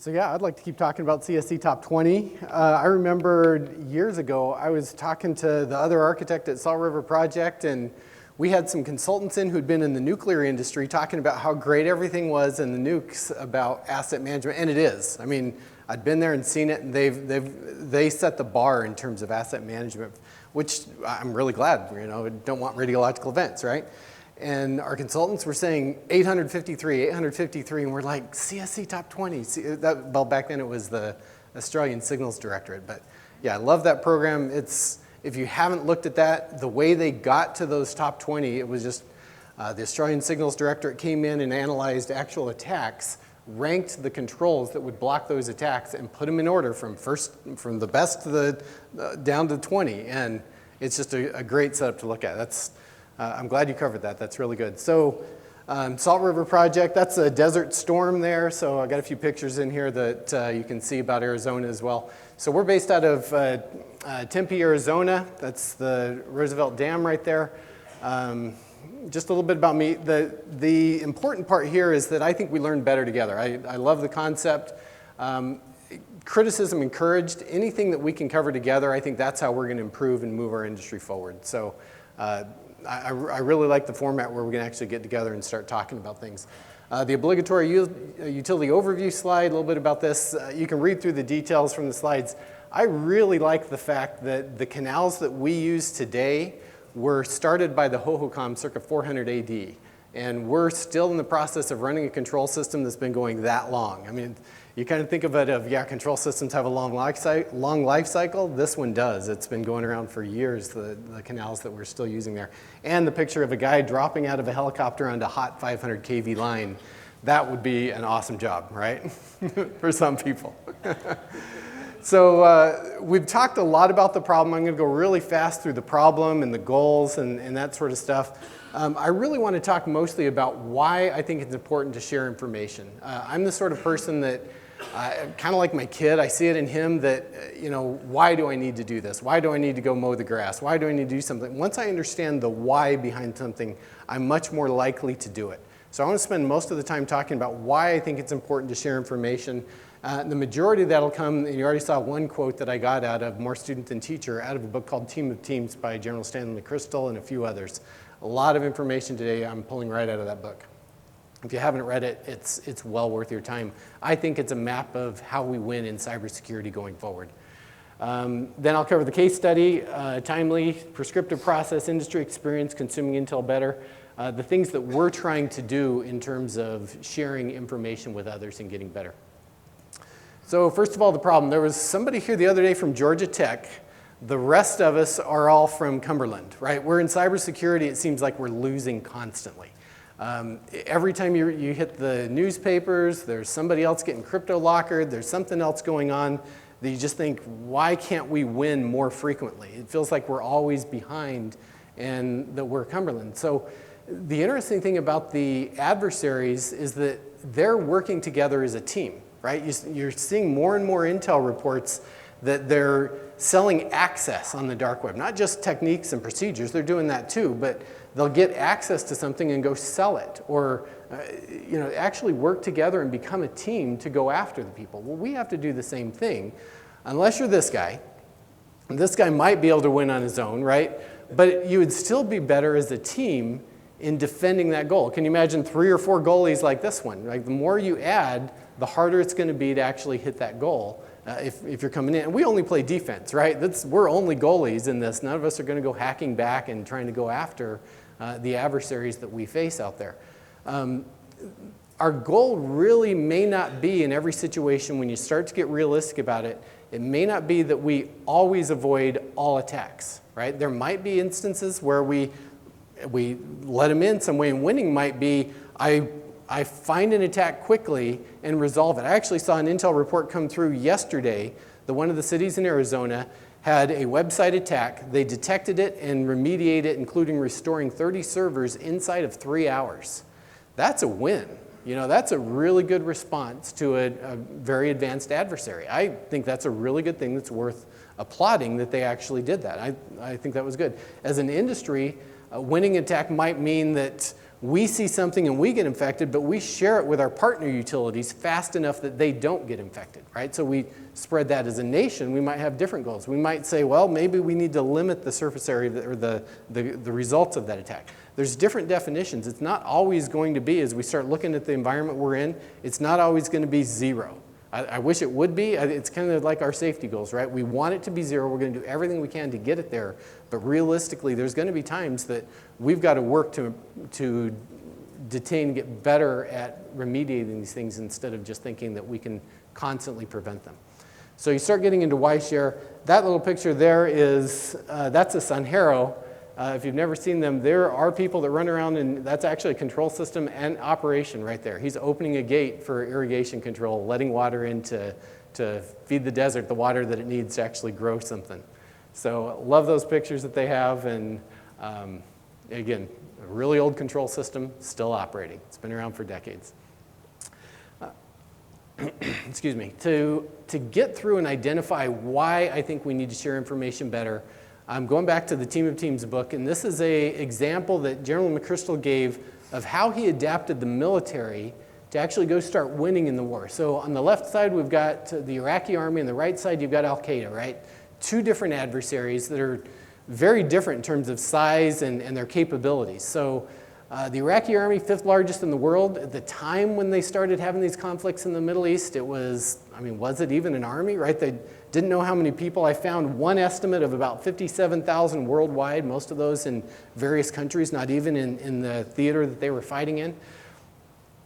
So yeah, I'd like to keep talking about CSC Top 20. I remember years ago, I was talking to the other architect at Salt River Project, and we had some consultants in who'd been in the nuclear industry talking about how great everything was in the nukes about asset management, and it is. I mean, I'd been there and seen it, and they set the bar in terms of asset management, which I'm really glad, don't want radiological events, right? And our consultants were saying 853, and we're like, CSC Top 20. Well, back then it was the Australian Signals Directorate, but yeah, I love that program. If you haven't looked at that, the way they got to those top 20, it was just the Australian Signals Directorate came in and analyzed actual attacks, ranked the controls that would block those attacks, and put them in order from the best to the down to 20. And it's just a great setup to look at. I'm glad you covered that. That's really good. So Salt River Project, that's a desert storm there. So I got a few pictures in here that you can see about Arizona as well. So we're based out of Tempe, Arizona. That's the Roosevelt Dam right there. Just a little bit about me. The important part here is that I think we learn better together. I love the concept. Criticism encouraged. Anything that we can cover together, I think that's how we're going to improve and move our industry forward. So I really like the format where we can actually get together and start talking about things. The obligatory utility overview slide, a little bit about this. You can read through the details from the slides. I really like the fact that the canals that we use today were started by the Hohokam circa 400 AD. And we're still in the process of running a control system that's been going that long. I mean, you kind of think of it control systems have a long life cycle. This one does. It's been going around for years, the canals that we're still using there. And the picture of a guy dropping out of a helicopter onto a hot 500 kV line. That would be an awesome job, right? For some people. So we've talked a lot about the problem. I'm going to go really fast through the problem and the goals and that sort of stuff. I really want to talk mostly about why I think it's important to share information. I'm the sort of person that, kind of like my kid, I see it in him that, why do I need to do this? Why do I need to go mow the grass? Why do I need to do something? Once I understand the why behind something, I'm much more likely to do it. So I want to spend most of the time talking about why I think it's important to share information. The majority of that will come, and you already saw one quote that I got out of More Student Than Teacher, out of a book called Team of Teams by General Stanley McChrystal and a few others. A lot of information today I'm pulling right out of that book. If you haven't read it, it's well worth your time. I think it's a map of how we win in cybersecurity going forward. Then I'll cover the case study, timely, prescriptive process, industry experience, consuming intel better, the things that we're trying to do in terms of sharing information with others and getting better. So first of all, the problem. There was somebody here the other day from Georgia Tech. The rest of us are all from Cumberland, right? We're in cybersecurity, it seems like we're losing constantly. Every time you hit the newspapers, there's somebody else getting crypto lockered, there's something else going on that you just think, why can't we win more frequently? It feels like we're always behind and that we're Cumberland. So the interesting thing about the adversaries is that they're working together as a team, right? You're seeing more and more intel reports that they're selling access on the dark web, not just techniques and procedures, they're doing that too, but they'll get access to something and go sell it, or actually work together and become a team to go after the people. Well, we have to do the same thing, unless you're this guy. This guy might be able to win on his own, right? But you would still be better as a team in defending that goal. Can you imagine 3 or 4 goalies like this one? Like, the more you add, the harder it's going to be to actually hit that goal. If you're coming in, and we only play defense, right? We're only goalies in this. None of us are going to go hacking back and trying to go after the adversaries that we face out there. Our goal really may not be in every situation, when you start to get realistic about it, it may not be that we always avoid all attacks, right? There might be instances where we let them in some way, and winning might be, I find an attack quickly and resolve it. I actually saw an intel report come through yesterday that one of the cities in Arizona had a website attack. They detected it and remediated it, including restoring 30 servers inside of 3 hours. That's a win. That's a really good response to a very advanced adversary. I think that's a really good thing that's worth applauding that they actually did that. I think that was good. As an industry, a winning attack might mean that we see something and we get infected, but we share it with our partner utilities fast enough that they don't get infected, right? So we spread that as a nation. We might have different goals. We might say, well, maybe we need to limit the surface area or the results of that attack. There's different definitions. It's not always going to be, as we start looking at the environment we're in, it's not always going to be zero. I wish it would be. It's kind of like our safety goals, right? We want it to be zero. We're going to do everything we can to get it there. But realistically, there's going to be times that we've got to work to detain and get better at remediating these things instead of just thinking that we can constantly prevent them. So you start getting into why share. That little picture there is, that's a Sunharrow. If you've never seen them, there are people that run around, and that's actually a control system and operation right there. He's opening a gate for irrigation control, letting water in to feed the desert the water that it needs to actually grow something. So love those pictures that they have, and again, a really old control system, still operating. It's been around for decades. Excuse me. To get through and identify why I think we need to share information better, I'm going back to the Team of Teams book, and this is an example that General McChrystal gave of how he adapted the military to actually go start winning in the war. So on the left side, we've got the Iraqi army, and the right side, you've got Al-Qaeda, right? Two different adversaries that are very different in terms of size and their capabilities. So the Iraqi army, 5th largest in the world. At the time when they started having these conflicts in the Middle East, it was, I mean, was it even an army, right? They didn't know how many people. I found one estimate of about 57,000 worldwide, most of those in various countries, not even in the theater that they were fighting in.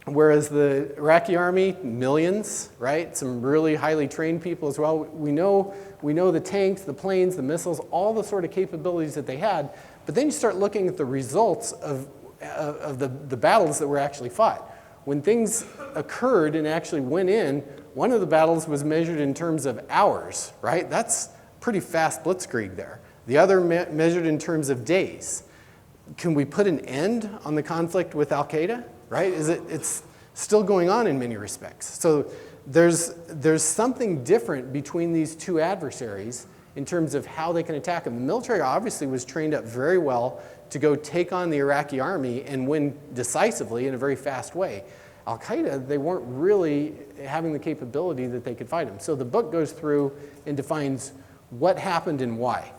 Whereas the Iraqi army, millions, right? Some really highly trained people as well. We know the tanks, the planes, the missiles, all the sort of capabilities that they had. But then you start looking at the results of the battles that were actually fought. When things occurred and actually went in, one of the battles was measured in terms of hours, right? That's pretty fast blitzkrieg there. The other measured in terms of days. Can we put an end on the conflict with Al-Qaeda, right? It's still going on in many respects. So there's something different between these two adversaries in terms of how they can attack them. The military obviously was trained up very well to go take on the Iraqi army and win decisively in a very fast way. Al-Qaeda, they weren't really having the capability that they could fight them. So the book goes through and defines what happened and why.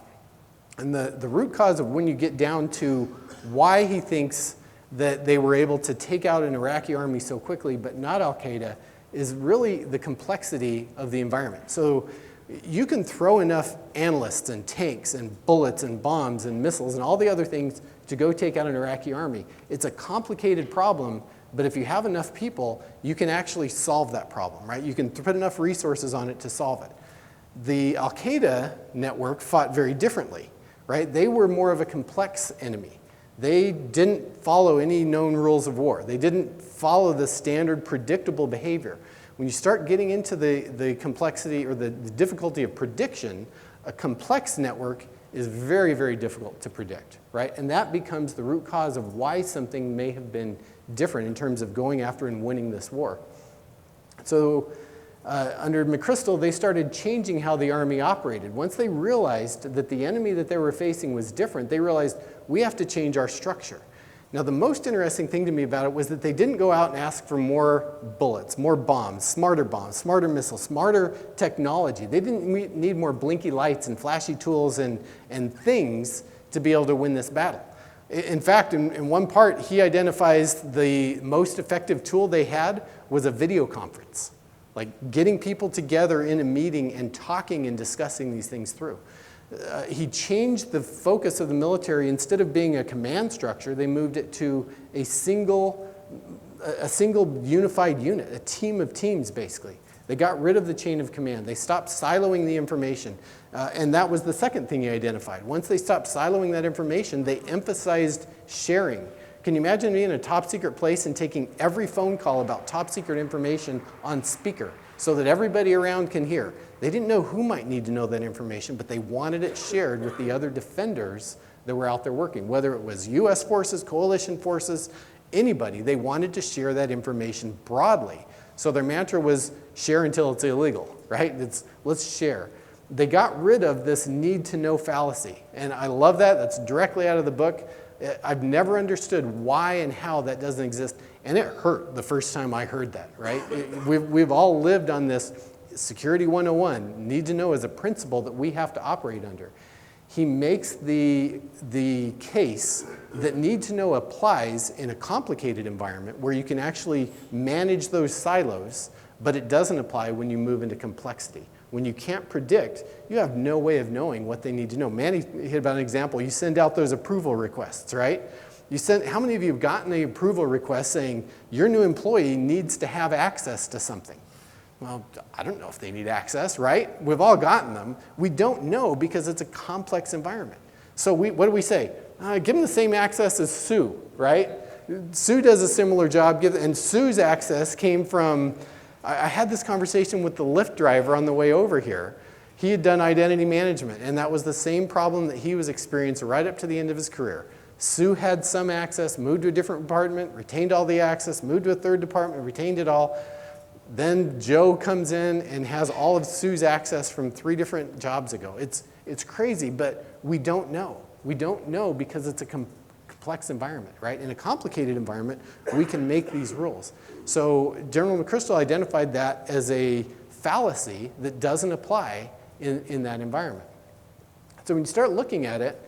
And the root cause of when you get down to why he thinks that they were able to take out an Iraqi army so quickly, but not Al-Qaeda, is really the complexity of the environment. So you can throw enough analysts and tanks and bullets and bombs and missiles and all the other things to go take out an Iraqi army. It's a complicated problem, but if you have enough people, you can actually solve that problem, right? You can put enough resources on it to solve it. The Al-Qaeda network fought very differently, right? They were more of a complex enemy. They didn't follow any known rules of war. They didn't follow the standard predictable behavior. When you start getting into the complexity or the difficulty of prediction, a complex network is very, very difficult to predict, right? And that becomes the root cause of why something may have been different in terms of going after and winning this war. So under McChrystal, they started changing how the army operated. Once they realized that the enemy that they were facing was different, they realized we have to change our structure. Now, the most interesting thing to me about it was that they didn't go out and ask for more bullets, more bombs, smarter missiles, smarter technology. They didn't need more blinky lights and flashy tools and things to be able to win this battle. In fact, in one part, he identifies the most effective tool they had was a video conference, like getting people together in a meeting and talking and discussing these things through. He changed the focus of the military. Instead of being a command structure, they moved it to a single unified unit, a team of teams, basically. They got rid of the chain of command. They stopped siloing the information. And that was the second thing he identified. Once they stopped siloing that information, they emphasized sharing. Can you imagine being in a top secret place and taking every phone call about top secret information on speaker so that everybody around can hear? They didn't know who might need to know that information, but they wanted it shared with the other defenders that were out there working, whether it was U.S. forces, coalition forces, anybody. They wanted to share that information broadly. So their mantra was share until it's illegal, right? Let's share. They got rid of this need to know fallacy. And I love that. That's directly out of the book. I've never understood why and how that doesn't exist. And it hurt the first time I heard that, right? We've all lived on this Security 101, need to know as a principle that we have to operate under. He makes the case that need to know applies in a complicated environment where you can actually manage those silos, but it doesn't apply when you move into complexity. When you can't predict, you have no way of knowing what they need to know. Manny hit about an example. You send out those approval requests, right? How many of you have gotten an approval request saying your new employee needs to have access to something? Well, I don't know if they need access, right? We've all gotten them. We don't know because it's a complex environment. So what do we say? Give them the same access as Sue, right? Sue does a similar job, and Sue's access came from, I had this conversation with the Lyft driver on the way over here. He had done identity management, and that was the same problem that he was experiencing right up to the end of his career. Sue had some access, moved to a different department, retained all the access, moved to a third department, retained it all. Then Joe comes in and has all of Sue's access from 3 different jobs ago. It's crazy, but we don't know. We don't know because it's a complex environment, right? In a complicated environment, we can make these rules. So General McChrystal identified that as a fallacy that doesn't apply in that environment. So when you start looking at it,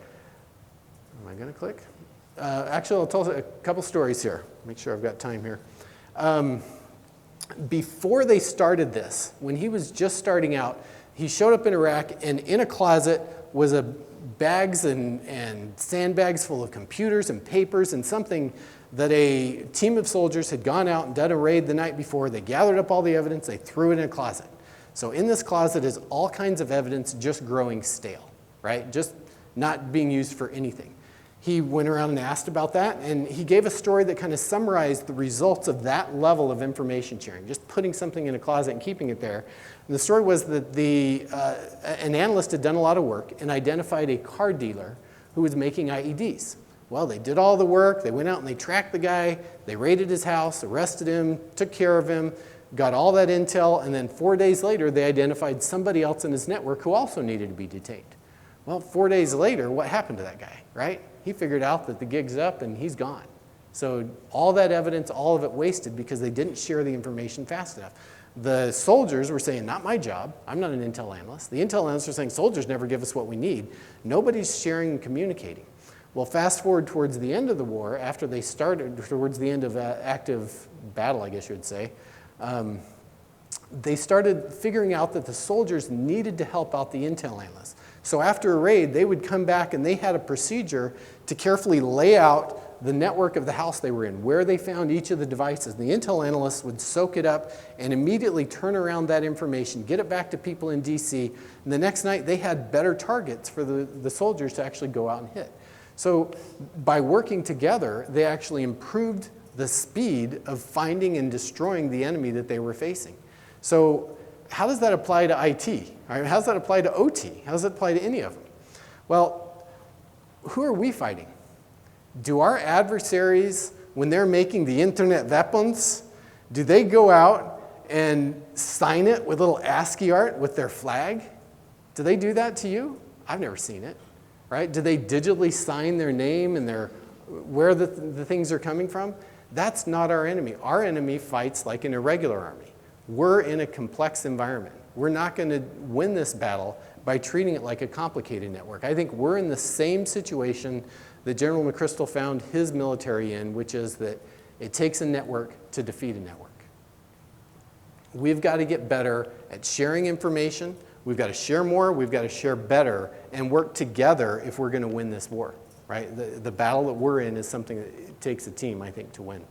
am I going to click? Actually, I'll tell a couple stories here. Make sure I've got time here. Before they started this, when he was just starting out, he showed up in Iraq, and in a closet was bags and sandbags full of computers and papers and something that a team of soldiers had gone out and done a raid the night before. They gathered up all the evidence, they threw it in a closet. So in this closet is all kinds of evidence just growing stale, right? Just not being used for anything. He went around and asked about that, and he gave a story that kind of summarized the results of that level of information sharing, just putting something in a closet and keeping it there. And the story was that an analyst had done a lot of work and identified a car dealer who was making IEDs. Well, they did all the work, they went out and they tracked the guy, they raided his house, arrested him, took care of him, got all that intel, and then 4 days later they identified somebody else in his network who also needed to be detained. Well, 4 days later, what happened to that guy, right? He figured out that the gig's up and he's gone. So all that evidence, all of it wasted because they didn't share the information fast enough. The soldiers were saying, not my job, I'm not an intel analyst. The intel analysts are saying, soldiers never give us what we need. Nobody's sharing and communicating. Well, fast forward towards the end of the war, after they started, towards the end of active battle, I guess you would say, they started figuring out that the soldiers needed to help out the intel analysts. So after a raid, they would come back and they had a procedure to carefully lay out the network of the house they were in, where they found each of the devices. The intel analysts would soak it up and immediately turn around that information, get it back to people in DC, and the next night they had better targets for the soldiers to actually go out and hit. So by working together, they actually improved the speed of finding and destroying the enemy that they were facing. So how does that apply to IT? Right? How does that apply to OT? How does that apply to any of them? Well, who are we fighting? Do our adversaries, when they're making the internet weapons, do they go out and sign it with little ASCII art with their flag? Do they do that to you? I've never seen it. Right? Do they digitally sign their name and where the things are coming from? That's not our enemy. Our enemy fights like an irregular army. We're in a complex environment. We're not going to win this battle by treating it like a complicated network. I think we're in the same situation that General McChrystal found his military in, which is that it takes a network to defeat a network. We've got to get better at sharing information. We've got to share more. We've got to share better and work together if we're going to win this war. Right? The battle that we're in is something that it takes a team, I think, to win.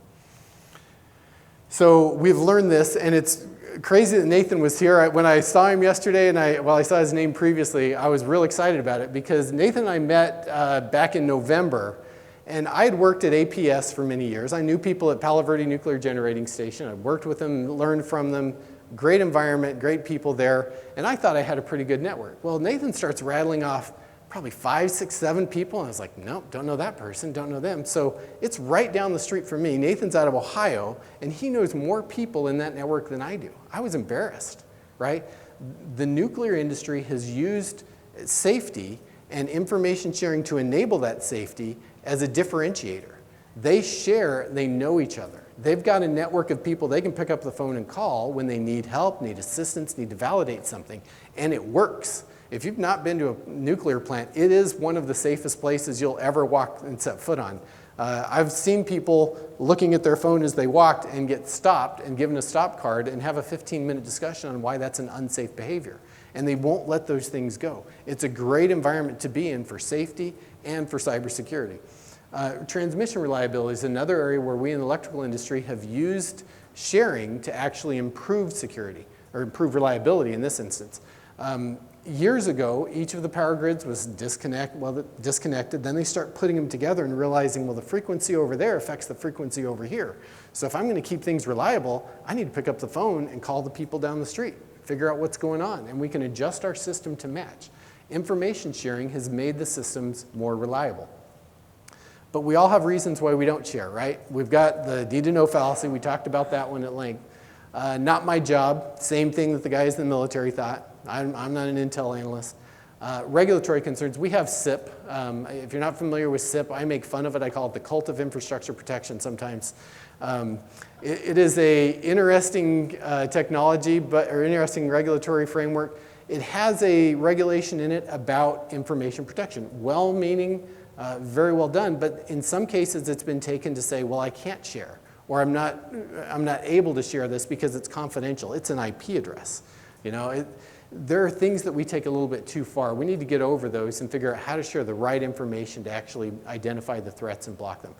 So we've learned this, and it's crazy that Nathan was here. When I saw him yesterday, and I saw his name previously, I was real excited about it because Nathan and I met back in November, and I had worked at APS for many years. I knew people at Palo Verde Nuclear Generating Station. I worked with them, learned from them. Great environment, great people there, and I thought I had a pretty good network. Well, Nathan starts rattling off probably 5, 6, 7 people, and I was like, nope, don't know that person, don't know them. So it's right down the street from me. Nathan's out of Ohio, and he knows more people in that network than I do. I was embarrassed, right? The nuclear industry has used safety and information sharing to enable that safety as a differentiator. They share, they know each other. They've got a network of people they can pick up the phone and call when they need help, need assistance, need to validate something, and it works. If you've not been to a nuclear plant, it is one of the safest places you'll ever walk and set foot on. I've seen people looking at their phone as they walked and get stopped and given a stop card and have a 15-minute discussion on why that's an unsafe behavior. And they won't let those things go. It's a great environment to be in for safety and for cybersecurity. Transmission reliability is another area where we in the electrical industry have used sharing to actually improve security, or improve reliability in this instance. Years ago, each of the power grids was disconnected. Then they start putting them together and realizing, well, the frequency over there affects the frequency over here. So if I'm going to keep things reliable, I need to pick up the phone and call the people down the street, figure out what's going on, and we can adjust our system to match. Information sharing has made the systems more reliable. But we all have reasons why we don't share, right? We've got the need to know fallacy. We talked about that one at length. Not my job. Same thing that the guys in the military thought. I'm not an intel analyst. Regulatory concerns. We have SIP. If you're not familiar with SIP, I make fun of it. I call it the cult of infrastructure protection sometimes. It is a interesting technology, or interesting regulatory framework. It has a regulation in it about information protection. Well-meaning, very well done, but in some cases it's been taken to say, well, I can't share, or I'm not able to share this because it's confidential. It's an IP address. You know, there are things that we take a little bit too far. We need to get over those and figure out how to share the right information to actually identify the threats and block them.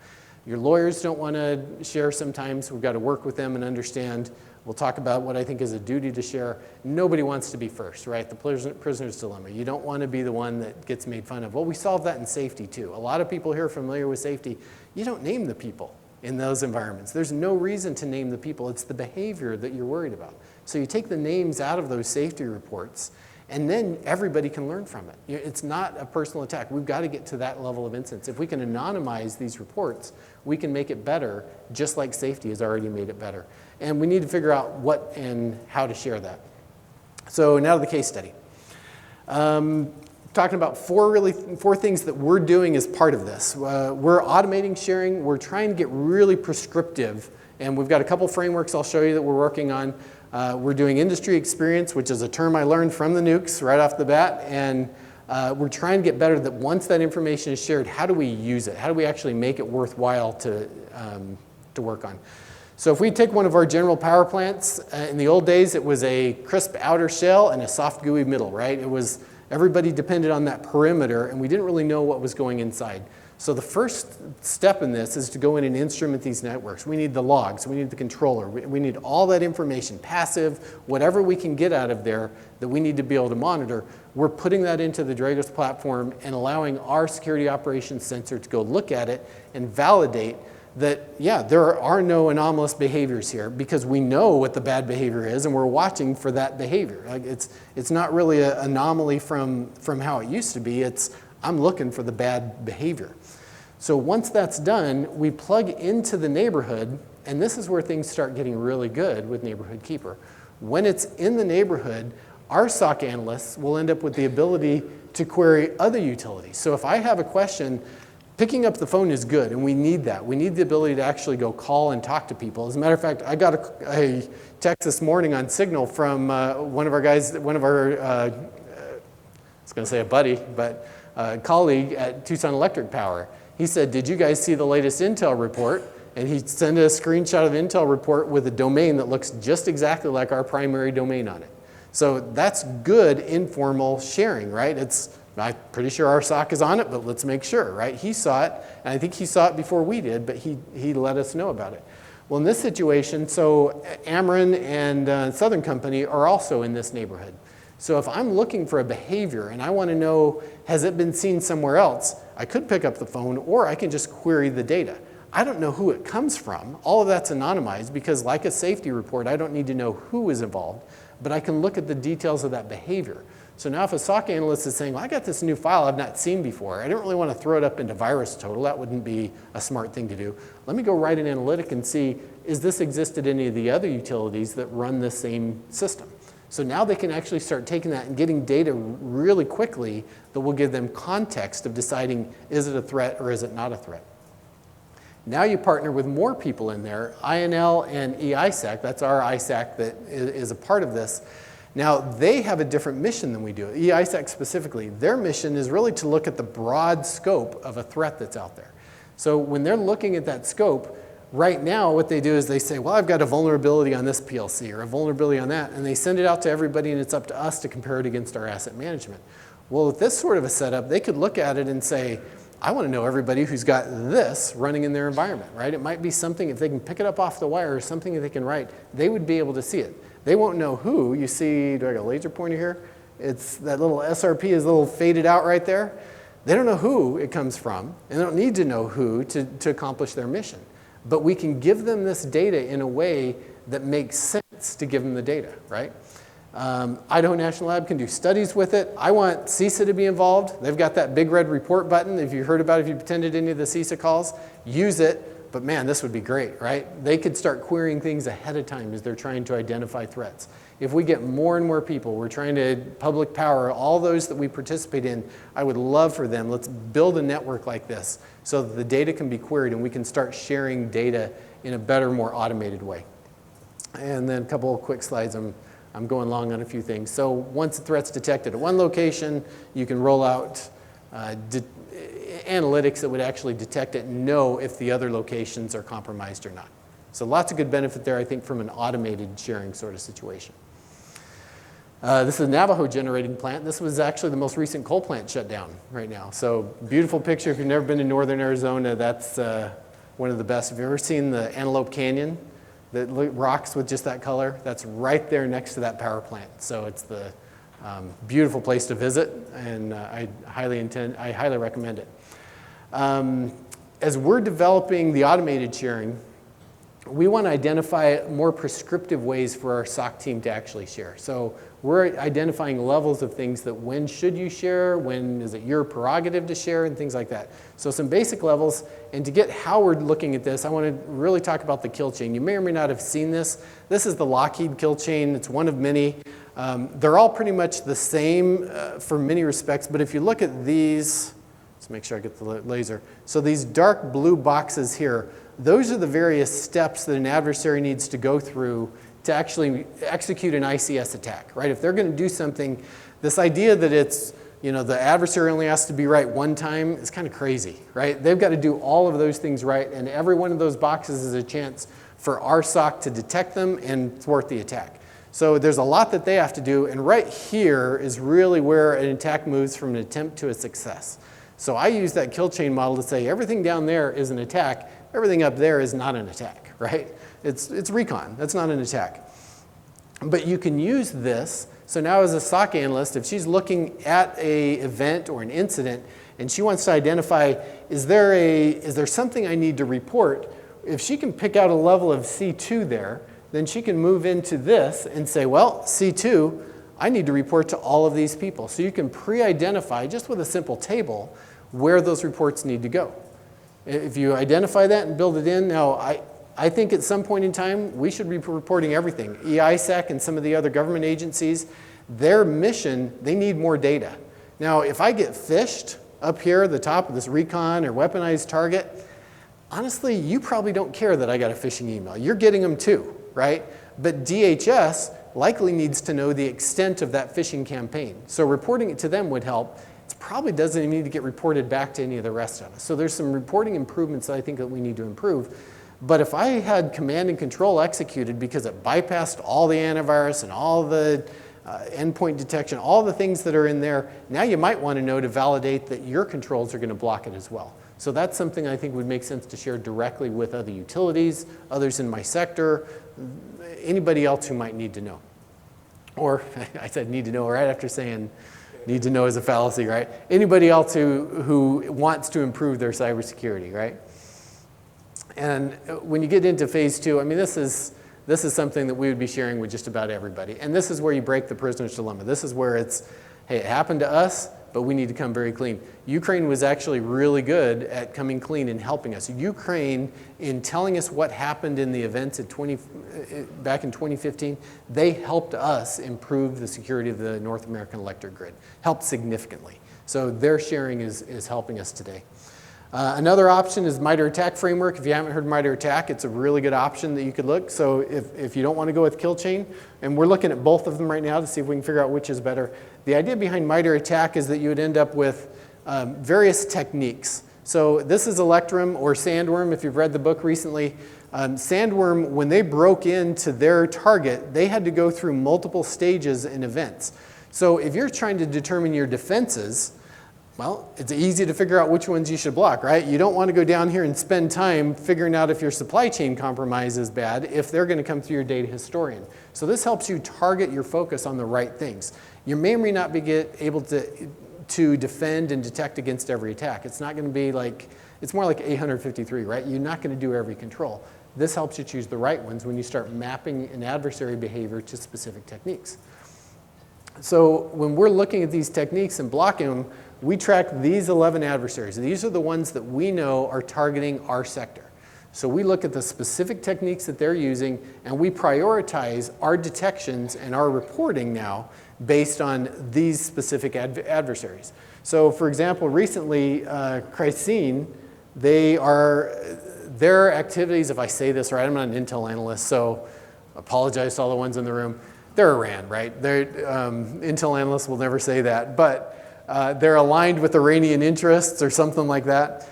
Your lawyers don't want to share sometimes. We've got to work with them and understand. We'll talk about what I think is a duty to share. Nobody wants to be first, right? The prisoner's dilemma. You don't want to be the one that gets made fun of. Well, we solve that in safety too. A lot of people here are familiar with safety. You don't name the people in those environments. There's no reason to name the people. It's the behavior that you're worried about. So you take the names out of those safety reports, and then everybody can learn from it. It's not a personal attack. We've got to get to that level of incidence. If we can anonymize these reports, we can make it better, just like safety has already made it better. And we need to figure out what and how to share that. So now to the case study. Talking about four things that we're doing as part of this. We're automating sharing. We're trying to get really prescriptive. And we've got a couple frameworks I'll show you that we're working on. We're doing industry experience, which is a term I learned from the nukes right off the bat. And we're trying to get better that once that information is shared, how do we use it? How do we actually make it worthwhile to work on? So if we take one of our general power plants, in the old days, it was a crisp outer shell and a soft, gooey middle, right? It was, everybody depended on that perimeter, and we didn't really know what was going inside. So the first step in this is to go in and instrument these networks. We need the logs, we need the controller, we need all that information, passive, whatever we can get out of there that we need to be able to monitor. We're putting that into the Dragos platform and allowing our security operations sensor to go look at it and validate that, yeah, there are no anomalous behaviors here because we know what the bad behavior is and we're watching for that behavior. Like it's not really an anomaly from how it used to be. It's I'm looking for the bad behavior. So once that's done, we plug into the neighborhood, and this is where things start getting really good with Neighborhood Keeper. When it's in the neighborhood, our SOC analysts will end up with the ability to query other utilities. So if I have a question, picking up the phone is good, and we need that. We need the ability to actually go call and talk to people. As a matter of fact, I got a text this morning on Signal from one of our guys, I was going to say a buddy, but a colleague at Tucson Electric Power. He said, did you guys see the latest Intel report? And he sent a screenshot of the Intel report with a domain that looks just exactly like our primary domain on it. So that's good informal sharing, right? I'm pretty sure our SOC is on it, but let's make sure, right? He saw it, and I think he saw it before we did, but he let us know about it. Well, in this situation, so Ameren and Southern Company are also in this neighborhood. So if I'm looking for a behavior and I want to know, has it been seen somewhere else, I could pick up the phone or I can just query the data. I don't know who it comes from. All of that's anonymized because like a safety report, I don't need to know who is involved, but I can look at the details of that behavior. So now if a SOC analyst is saying, well, I got this new file I've not seen before, I don't really want to throw it up into VirusTotal, that wouldn't be a smart thing to do. Let me go write an analytic and see, is this existed in any of the other utilities that run the same system? So now they can actually start taking that and getting data really quickly that will give them context of deciding, is it a threat or is it not a threat? Now you partner with more people in there, INL and EISAC, that's our ISAC that is a part of this. Now they have a different mission than we do. EISAC specifically, their mission is really to look at the broad scope of a threat that's out there. So when they're looking at that scope, right now what they do is they say, well, I've got a vulnerability on this PLC or a vulnerability on that, and they send it out to everybody and it's up to us to compare it against our asset management. Well, with this sort of a setup, they could look at it and say, I want to know everybody who's got this running in their environment, right? It might be something, if they can pick it up off the wire or something that they can write, they would be able to see it. They won't know who. You see, do I got a laser pointer here? It's that little SRP is a little faded out right there. They don't know who it comes from, and they don't need to know who to accomplish their mission. But we can give them this data in a way that makes sense to give them the data, right? Idaho National Lab can do studies with it. I want CISA to be involved. They've got that big red report button. If you heard about it, if you attended any of the CISA calls, use it. But man, this would be great, right? They could start querying things ahead of time as they're trying to identify threats. If we get more and more people, we're trying to public power, all those that we participate in, I would love for them, let's build a network like this so that the data can be queried and we can start sharing data in a better, more automated way. And then a couple of quick slides. I'm going long on a few things. So once the threat's detected at one location, you can roll out analytics that would actually detect it and know if the other locations are compromised or not. So lots of good benefit there, I think, from an automated sharing sort of situation. This is a Navajo generating plant. This was actually the most recent coal plant shut down right now. So beautiful picture. If you've never been to northern Arizona, that's one of the best. Have you ever seen the Antelope Canyon? That rocks with just that color, that's right there next to that power plant. So it's the beautiful place to visit, and I highly recommend it. As we're developing the automated sharing, we want to identify more prescriptive ways for our SOC team to actually share. So we're identifying levels of things that when should you share, when is it your prerogative to share, and things like that. So some basic levels, and to get how we're looking at this, I want to really talk about the kill chain. You may or may not have seen this. This is the Lockheed kill chain. It's one of many. They're all pretty much the same for many respects, but if you look at these, let's make sure I get the laser. So these dark blue boxes here, those are the various steps that an adversary needs to go through to actually execute an ICS attack, right? If they're going to do something, this idea that it's, you know, the adversary only has to be right one time is kind of crazy, right? They've got to do all of those things right, and every one of those boxes is a chance for our SOC to detect them and thwart the attack. So there's a lot that they have to do, and right here is really where an attack moves from an attempt to a success. So I use that kill chain model to say everything down there is an attack, everything up there is not an attack, right? It's recon, that's not an attack. But you can use this, so now as a SOC analyst, if she's looking at an event or an incident and she wants to identify, is there something I need to report? If she can pick out a level of C2 there, then she can move into this and say, well, C2, I need to report to all of these people. So you can pre-identify, just with a simple table, where those reports need to go. If you identify that and build it in, now I think at some point in time, we should be reporting everything. EISAC and some of the other government agencies, their mission, they need more data. Now, if I get phished up here at the top of this recon or weaponized target, honestly, you probably don't care that I got a phishing email. You're getting them too, right? But DHS likely needs to know the extent of that phishing campaign. So reporting it to them would help. It probably doesn't even need to get reported back to any of the rest of us. So there's some reporting improvements that I think that we need to improve. But if I had command and control executed because it bypassed all the antivirus and all the endpoint detection, all the things that are in there, now you might want to know to validate that your controls are going to block it as well. So that's something I think would make sense to share directly with other utilities, others in my sector, anybody else who might need to know. Or I said need to know right after saying need to know is a fallacy, right? Anybody else who wants to improve their cybersecurity, right? And when you get into phase 2, I mean, this is something that we would be sharing with just about everybody. And this is where you break the prisoner's dilemma. This is where it's, hey, it happened to us, but we need to come very clean. Ukraine was actually really good at coming clean and helping us. Ukraine, in telling us what happened in the events back in 2015, they helped us improve the security of the North American electric grid, helped significantly. So their sharing is helping us today. Another option is MITRE ATT&CK framework. If you haven't heard MITRE ATT&CK, it's a really good option that you could look. So if you don't want to go with kill chain, and we're looking at both of them right now to see if we can figure out which is better. The idea behind MITRE ATT&CK is that you would end up with various techniques. So this is Electrum or Sandworm, if you've read the book recently. Sandworm, when they broke into their target, they had to go through multiple stages and events. So if you're trying to determine your defenses, well, it's easy to figure out which ones you should block, right? You don't want to go down here and spend time figuring out if your supply chain compromise is bad if they're going to come through your data historian. So this helps you target your focus on the right things. You may or may not be able to defend and detect against every attack. It's not going to be like, it's more like 853, right? You're not going to do every control. This helps you choose the right ones when you start mapping an adversary behavior to specific techniques. So when we're looking at these techniques and blocking them, we track these 11 adversaries. These are the ones that we know are targeting our sector. So we look at the specific techniques that they're using, and we prioritize our detections and our reporting now based on these specific adversaries. So for example, recently, Chrysene, their activities, if I say this right, I'm not an Intel analyst, so apologize to all the ones in the room. They're Iran, right? Intel analysts will never say that, but they're aligned with Iranian interests or something like that.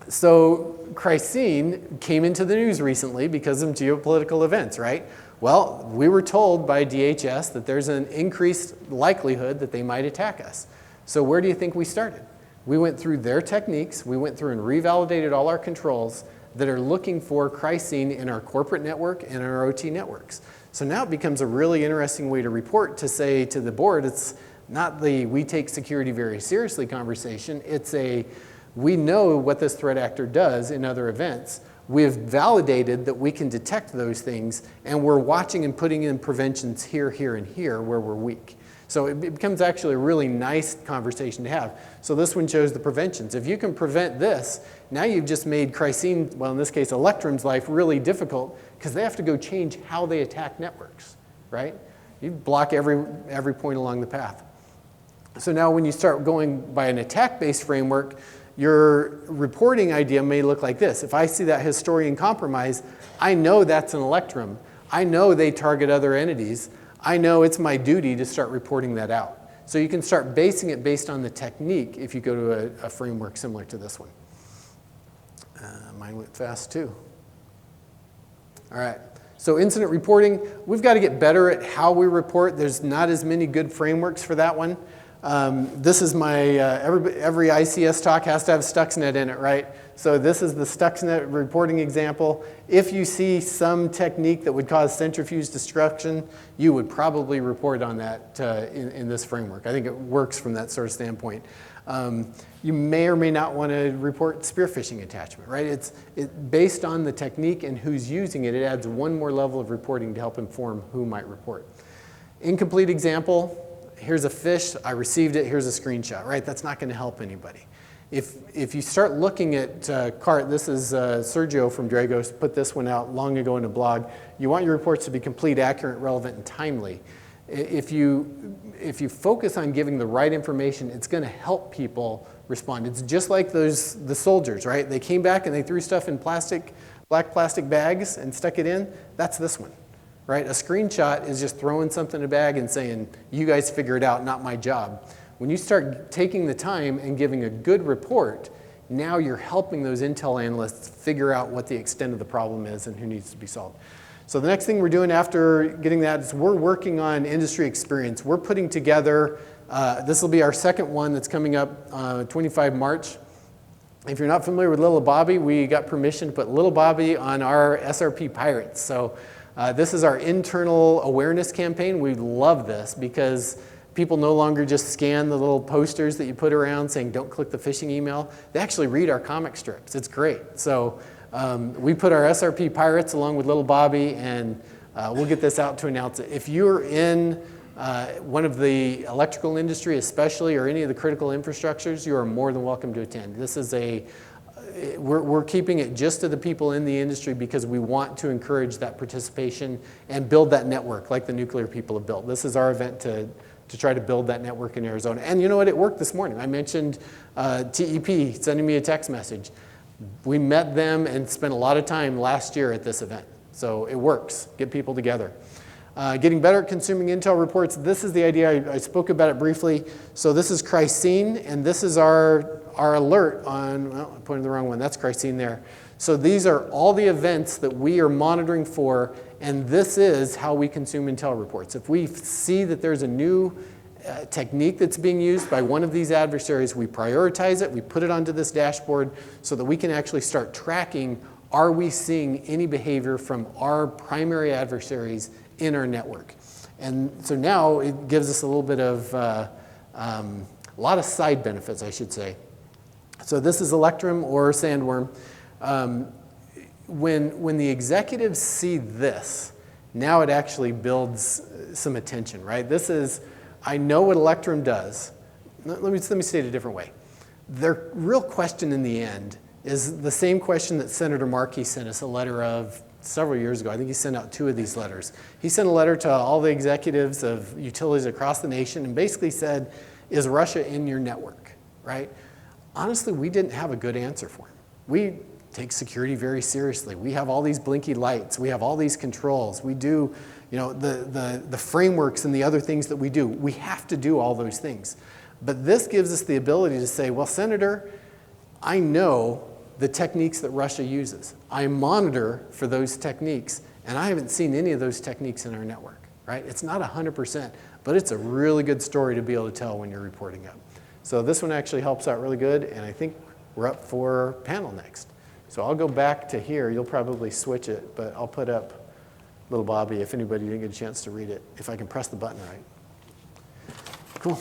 So Chrysene came into the news recently because of geopolitical events, right? Well, we were told by DHS that there's an increased likelihood that they might attack us. So where do you think we started? We went through their techniques. We went through and revalidated all our controls that are looking for Chrysene in our corporate network and in our OT networks. So now it becomes a really interesting way to report to say to the board, it's not the we take security very seriously conversation. It's a we know what this threat actor does in other events. We've validated that we can detect those things, and we're watching and putting in preventions here, here, and here where we're weak. So it becomes actually a really nice conversation to have. So this one shows the preventions. If you can prevent this, now you've just made Chrysene, well in this case Electrum's life, really difficult because they have to go change how they attack networks, right? You block every point along the path. So now when you start going by an attack-based framework, your reporting idea may look like this. If I see that historian compromise, I know that's an Electrum. I know they target other entities. I know it's my duty to start reporting that out. So you can start basing it based on the technique if you go to a framework similar to this one. Mine went fast too. All right. So incident reporting, we've got to get better at how we report. There's not as many good frameworks for that one. This is my, every ICS talk has to have Stuxnet in it, right? So this is the Stuxnet reporting example. If you see some technique that would cause centrifuge destruction, you would probably report on that in this framework. I think it works from that sort of standpoint. You may or may not want to report spear phishing attachment, right? It's based on the technique and who's using it. It adds one more level of reporting to help inform who might report. Incomplete example. Here's a fish, I received it, here's a screenshot, right? That's not going to help anybody. If you start looking at CART, this is Sergio from Dragos, put this one out long ago in a blog. You want your reports to be complete, accurate, relevant, and timely. If you focus on giving the right information, it's going to help people respond. It's just like the soldiers, right? They came back and they threw stuff in black plastic bags and stuck it in. That's this one. Right? A screenshot is just throwing something in a bag and saying, you guys figure it out, not my job. When you start taking the time and giving a good report, now you're helping those Intel analysts figure out what the extent of the problem is and who needs to be solved. So the next thing we're doing after getting that is we're working on industry experience. We're putting together, this will be our second one that's coming up 25 March. If you're not familiar with Little Bobby, we got permission to put Little Bobby on our SRP Pirates. So this is our internal awareness campaign. We love this because people no longer just scan the little posters that you put around saying don't click the phishing email. They actually read our comic strips. It's great. So we put our SRP Pirates along with Little Bobby, and we'll get this out to announce it. If you're in one of the electrical industry especially, or any of the critical infrastructures, you are more than welcome to attend. This is we're keeping it just to the people in the industry because we want to encourage that participation and build that network like the nuclear people have built. This is our event to try to build that network in Arizona. And you know what, it worked this morning. I mentioned TEP sending me a text message. We met them and spent a lot of time last year at this event. So it works, get people together. Getting better at consuming intel reports. This is the idea, I spoke about it briefly. So this is Chrysene, and this is our alert on, well, I pointed the wrong one, that's Chrysene there. So these are all the events that we are monitoring for, and this is how we consume intel reports. If we see that there's a new technique that's being used by one of these adversaries, we prioritize it, we put it onto this dashboard so that we can actually start tracking, are we seeing any behavior from our primary adversaries in our network? And so now it gives us a little bit of, a lot of side benefits, I should say. So this is Electrum or Sandworm. When the executives see this, now it actually builds some attention, right? This is, I know what Electrum does. Let me state it a different way. Their real question in the end is the same question that Senator Markey sent us a letter of several years ago. I think he sent out 2 of these letters. He sent a letter to all the executives of utilities across the nation and basically said, is Russia in your network, right? Honestly, we didn't have a good answer for him. We take security very seriously. We have all these blinky lights. We have all these controls. We do, you know, the frameworks and the other things that we do. We have to do all those things. But this gives us the ability to say, well, Senator, I know the techniques that Russia uses. I monitor for those techniques, and I haven't seen any of those techniques in our network, right? It's not 100%, but it's a really good story to be able to tell when you're reporting up. So this one actually helps out really good, and I think we're up for panel next. So I'll go back to here. You'll probably switch it, but I'll put up Little Bobby if anybody didn't get a chance to read it, if I can press the button right. Cool.